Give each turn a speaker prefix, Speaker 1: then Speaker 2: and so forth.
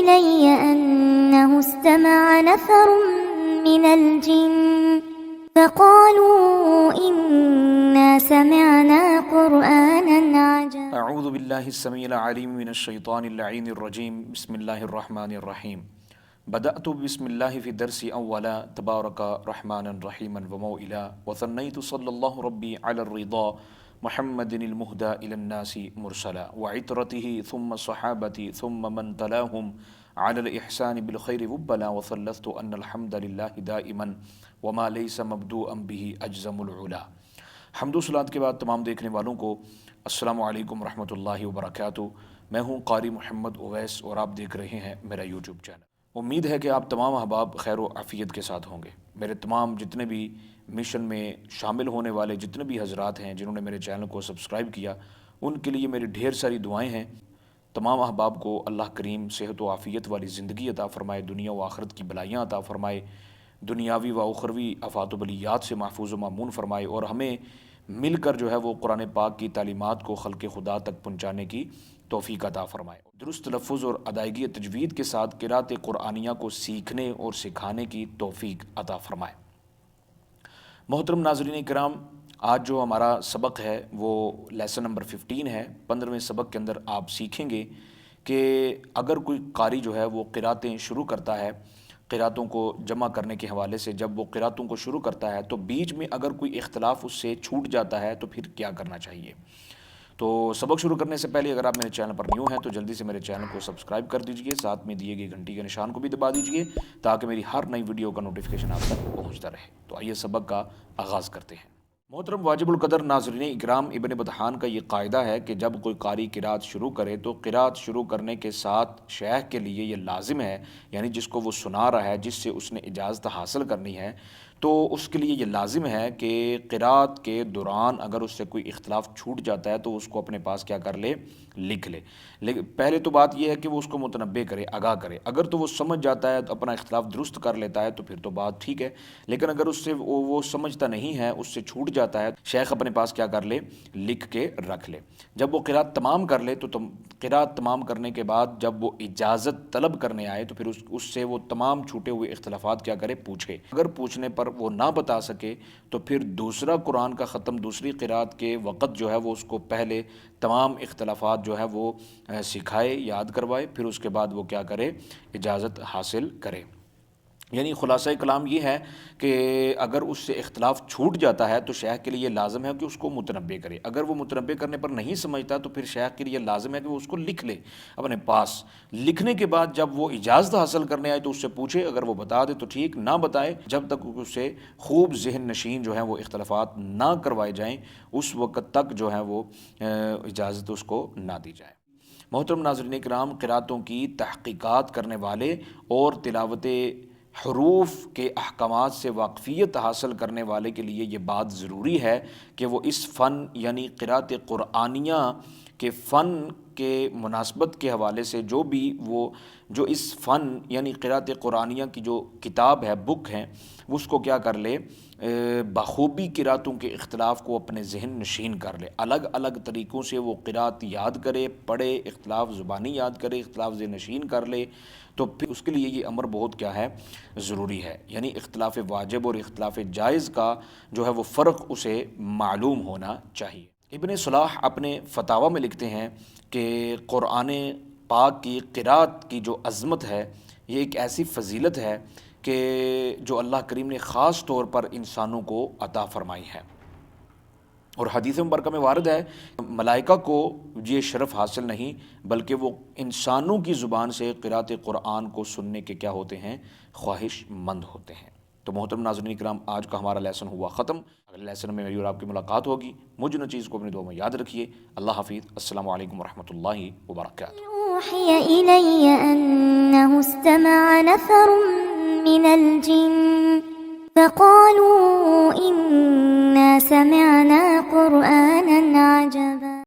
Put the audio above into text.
Speaker 1: إلي أنه استمع نفر من الجن فقالوا إنا سمعنا قرآنا عجبا
Speaker 2: اعوذ باللہ السمیع العلیم من الشیطان اللعین الرجیم بسم اللہ الرحمن الرحیم بدأت بسم اللہ فی درسی اولا تبارک رحمانا رحیما وموئلا وثنیت صلی اللہ ربی علی الرضا محمد المہدى الى الناس مرسلا وعطرته ثم صحابتی ثم من تلاهم على الإحسان بالخير وبلا وثلثت أن الحمد لله دائما وما ليس مبدوءا به أجزم العلا۔ حمد و صلات کے بعد تمام دیکھنے والوں کو السلام علیکم ورحمۃ اللہ وبرکاتہ۔ میں ہوں قاری محمد اویس اور آپ دیکھ رہے ہیں میرا یوٹیوب چینل۔ امید ہے کہ آپ تمام احباب خیر و عافیت کے ساتھ ہوں گے۔ میرے تمام جتنے بھی مشن میں شامل ہونے والے جتنے بھی حضرات ہیں جنہوں نے میرے چینل کو سبسکرائب کیا، ان کے لیے میری ڈھیر ساری دعائیں ہیں۔ تمام احباب کو اللہ کریم صحت و عافیت والی زندگی عطا فرمائے، دنیا و آخرت کی بلائیاں عطا فرمائے، دنیاوی و اخروی آفات و بلیات سے محفوظ و مامون فرمائے، اور ہمیں مل کر جو ہے وہ قرآن پاک کی تعلیمات کو خلق خدا تک پہنچانے کی توفیق عطا فرمائے۔ درست تلفظ اور ادائیگی تجوید کے ساتھ قرات قرآنیہ کو سیکھنے اور سکھانے کی توفیق عطا فرمائے۔ محترم ناظرین کرام، آج جو ہمارا سبق ہے وہ لیسن نمبر 15 ہے۔ 15ویں سبق کے اندر آپ سیکھیں گے کہ اگر کوئی قاری جو ہے وہ قراتیں شروع کرتا ہے، قراتوں کو جمع کرنے کے حوالے سے جب وہ قراتوں کو شروع کرتا ہے تو بیچ میں اگر کوئی اختلاف اس سے چھوٹ جاتا ہے تو پھر کیا کرنا چاہیے۔ تو سبق شروع کرنے سے پہلے اگر آپ میرے چینل پر نیو ہیں تو جلدی سے میرے چینل کو سبسکرائب کر دیجئے، ساتھ میں دیے گئے گھنٹی کے نشان کو بھی دبا دیجئے تاکہ میری ہر نئی ویڈیو کا نوٹیفیکیشن آپ تک پہنچتا رہے۔ تو آئیے سبق کا آغاز کرتے ہیں۔ محترم واجب القدر ناظرین اکرام، ابن بطحان کا یہ قاعدہ ہے کہ جب کوئی قاری قرات شروع کرے تو قرات شروع کرنے کے ساتھ شیخ کے لیے یہ لازم ہے، یعنی جس کو وہ سنا رہا ہے، جس سے اس نے اجازت حاصل کرنی ہے، تو اس کے لیے یہ لازم ہے کہ قرات کے دوران اگر اس سے کوئی اختلاف چھوٹ جاتا ہے تو اس کو اپنے پاس کیا کر لے، لکھ لے۔ لیکن پہلے تو بات یہ ہے کہ وہ اس کو متنبہ کرے، آگاہ کرے۔ اگر تو وہ سمجھ جاتا ہے، اپنا اختلاف درست کر لیتا ہے تو پھر تو بات ٹھیک ہے، لیکن اگر اس سے وہ سمجھتا نہیں ہے، اس سے چھوٹ جاتا ہے، شیخ اپنے پاس کیا کر لے، لکھ کے رکھ لے۔ جب وہ قرات تمام کر لے تو قرات تمام کرنے کے بعد جب وہ اجازت طلب کرنے آئے تو پھر اس سے وہ تمام چھوٹے ہوئے اختلافات کیا کرے، پوچھے۔ اگر پوچھنے پر وہ نہ بتا سکے تو پھر دوسرا قرآن کا ختم دوسری قرات کے وقت جو ہے وہ اس کو پہلے تمام اختلافات جو ہے وہ سکھائے، یاد کروائے، پھر اس کے بعد وہ کیا کرے، اجازت حاصل کرے۔ یعنی خلاصہ کلام یہ ہے کہ اگر اس سے اختلاف چھوٹ جاتا ہے تو شیخ کے لیے لازم ہے کہ اس کو متنبہ کرے۔ اگر وہ متنبہ کرنے پر نہیں سمجھتا تو پھر شیخ کے لیے لازم ہے کہ وہ اس کو لکھ لے اپنے پاس۔ لکھنے کے بعد جب وہ اجازت حاصل کرنے آئے تو اس سے پوچھے، اگر وہ بتا دے تو ٹھیک، نہ بتائے جب تک اس سے خوب ذہن نشین جو ہے وہ اختلافات نہ کروائے جائیں اس وقت تک جو ہے وہ اجازت اس کو نہ دی جائے۔ محترم ناظرین کرام، قراتوں کی تحقیقات کرنے والے اور تلاوت حروف کے احکامات سے واقفیت حاصل کرنے والے کے لیے یہ بات ضروری ہے کہ وہ اس فن یعنی قرات قرآنیہ کے فن کے مناسبت کے حوالے سے جو اس فن یعنی قرات قرآنیہ کی جو کتاب ہے، بک ہے، اس کو کیا کر لے، بخوبی قراتوں کے اختلاف کو اپنے ذہن نشین کر لے، الگ الگ طریقوں سے وہ قرات یاد کرے، پڑھے، اختلاف زبانی یاد کرے، اختلاف ذہن نشین کر لے، تو پھر اس کے لیے یہ امر بہت کیا ہے، ضروری ہے۔ یعنی اختلاف واجب اور اختلاف جائز کا جو ہے وہ فرق اسے معلوم ہونا چاہیے۔ ابن صلاح اپنے فتاویٰ میں لکھتے ہیں کہ قرآن پاک کی قرات کی جو عظمت ہے یہ ایک ایسی فضیلت ہے کہ جو اللہ کریم نے خاص طور پر انسانوں کو عطا فرمائی ہے، اور حدیث مبارکہ میں وارد ہے ملائکہ کو یہ شرف حاصل نہیں بلکہ وہ انسانوں کی زبان سے قرات قرآن کو سننے کے کیا ہوتے ہیں، خواہش مند ہوتے ہیں۔ تو محترم ناظرین کرام، آج کا ہمارا لیسن ہوا ختم۔ اگلے لیسن میں میری اور آپ کی ملاقات ہوگی۔ مجھ نہ چیز کو اپنی دعا میں یاد رکھیے۔ اللہ حافظ۔ السلام علیکم ورحمۃ اللہ وبرکاتہ۔
Speaker 1: أوحي إلي أنه استمع نفر من الجن فقالوا إنا سمعنا قرآنا عجبا